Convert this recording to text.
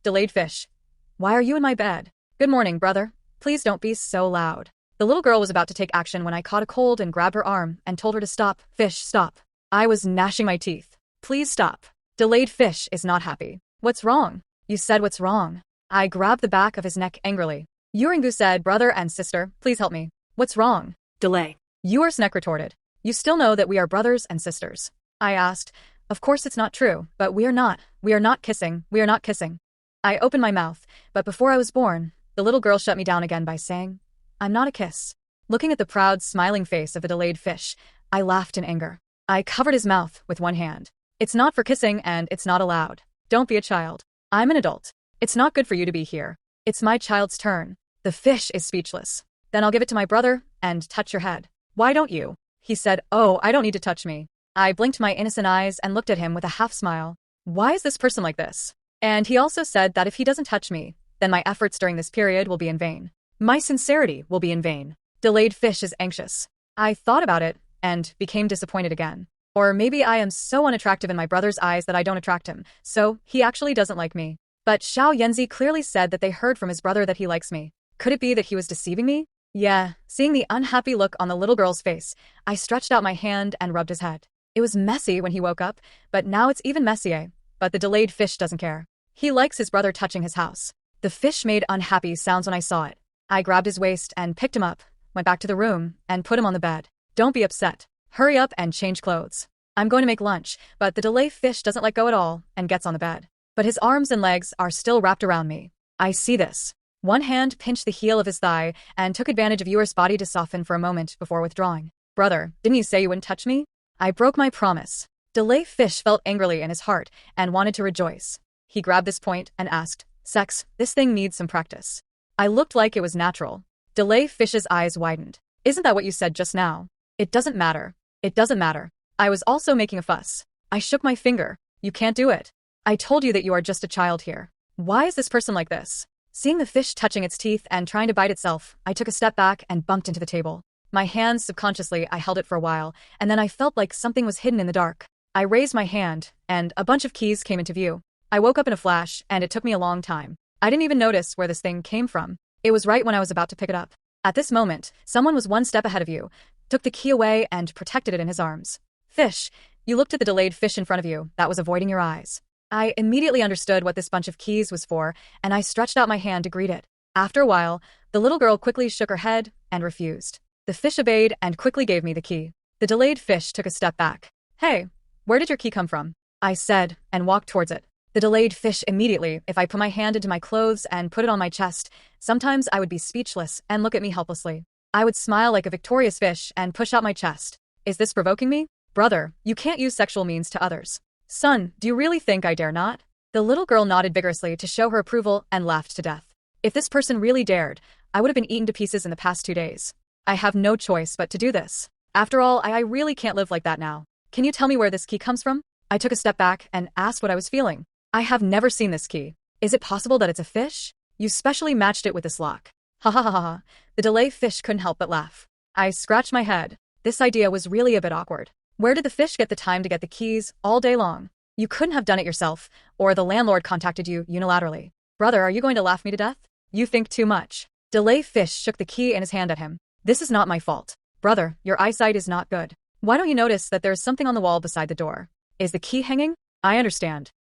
Delayed fish. Why are you in my bed? Good morning, brother. Please don't be so loud. The little girl was about to take action when I caught a cold and grabbed her arm and told her to stop. Fish, stop. I was gnashing my teeth. Please stop. Delayed fish is not happy. What's wrong? You said what's wrong. I grabbed the back of his neck angrily. Yuringu said, brother and sister, please help me. What's wrong? Delay. Yursnek retorted. You still know that we are brothers and sisters. I asked. Of course it's not true, but we are not. We are not kissing. We are not kissing. I opened my mouth, but before I was born, the little girl shut me down again by saying, I'm not a kiss. Looking at the proud, smiling face of a delayed fish, I laughed in anger. I covered his mouth with one hand. It's not for kissing and it's not allowed. Don't be a child. I'm an adult. It's not good for you to be here. It's my child's turn. The fish is speechless. Then I'll give it to my brother and touch your head. Why don't you? He said, oh, I don't need to touch me. I blinked my innocent eyes and looked at him with a half smile. Why is this person like this? And he also said that if he doesn't touch me, then my efforts during this period will be in vain. My sincerity will be in vain. Delayed fish is anxious. I thought about it and became disappointed again. Or maybe I am so unattractive in my brother's eyes that I don't attract him, so he actually doesn't like me. But Xiao Yanzi clearly said that they heard from his brother that he likes me. Could it be that he was deceiving me? Yeah, seeing the unhappy look on the little girl's face, I stretched out my hand and rubbed his head. It was messy when he woke up, but now it's even messier. But the delayed fish doesn't care. He likes his brother touching his house. The fish made unhappy sounds when I saw it. I grabbed his waist and picked him up, went back to the room, and put him on the bed. Don't be upset. Hurry up and change clothes. I'm going to make lunch, but the delayed fish doesn't let go at all and gets on the bed. But his arms and legs are still wrapped around me. I see this. One hand pinched the heel of his thigh and took advantage of Yuer's body to soften for a moment before withdrawing. Brother, didn't you say you wouldn't touch me? I broke my promise. Delayed fish felt angrily in his heart and wanted to rejoice. He grabbed this point and asked, Sex, this thing needs some practice. I looked like it was natural. Delayed fish's eyes widened. Isn't that what you said just now? It doesn't matter. It doesn't matter. I was also making a fuss. I shook my finger. You can't do it. I told you that you are just a child here. Why is this person like this? Seeing the fish touching its teeth and trying to bite itself, I took a step back and bumped into the table. My hands subconsciously, I held it for a while, and then I felt like something was hidden in the dark. I raised my hand, and a bunch of keys came into view. I woke up in a flash, and it took me a long time. I didn't even notice where this thing came from. It was right when I was about to pick it up. At this moment, someone was one step ahead of you, took the key away and protected it in his arms. Fish, you looked at the delayed fish in front of you that was avoiding your eyes. I immediately understood what this bunch of keys was for, and I stretched out my hand to greet it. After a while, the little girl quickly shook her head and refused. The fish obeyed and quickly gave me the key. The delayed fish took a step back. Hey, where did your key come from? I said, and walked towards it. The delayed fish immediately, if I put my hand into my clothes and put it on my chest, sometimes I would be speechless and look at me helplessly. I would smile like a victorious fish and push out my chest. Is this provoking me? Brother, you can't use sexual means to others. Son, do you really think I dare not? The little girl nodded vigorously to show her approval and laughed to death. If this person really dared, I would have been eaten to pieces in the past 2 days. I have no choice but to do this. After all, I really can't live like that now. Can you tell me where this key comes from? I took a step back and asked what I was feeling. I have never seen this key. Is it possible that it's a fish? You specially matched it with this lock. Ha ha ha ha. The delayed fish couldn't help but laugh. I scratched my head. This idea was really a bit awkward. Where did the fish get the time to get the keys all day long? You couldn't have done it yourself, or the landlord contacted you unilaterally. Brother, are you going to laugh me to death? You think too much. Delayed fish shook the key in his hand at him. This is not my fault. Brother, your eyesight is not good. Why don't you notice that there is something on the wall beside the door? Is the key hanging? I understand.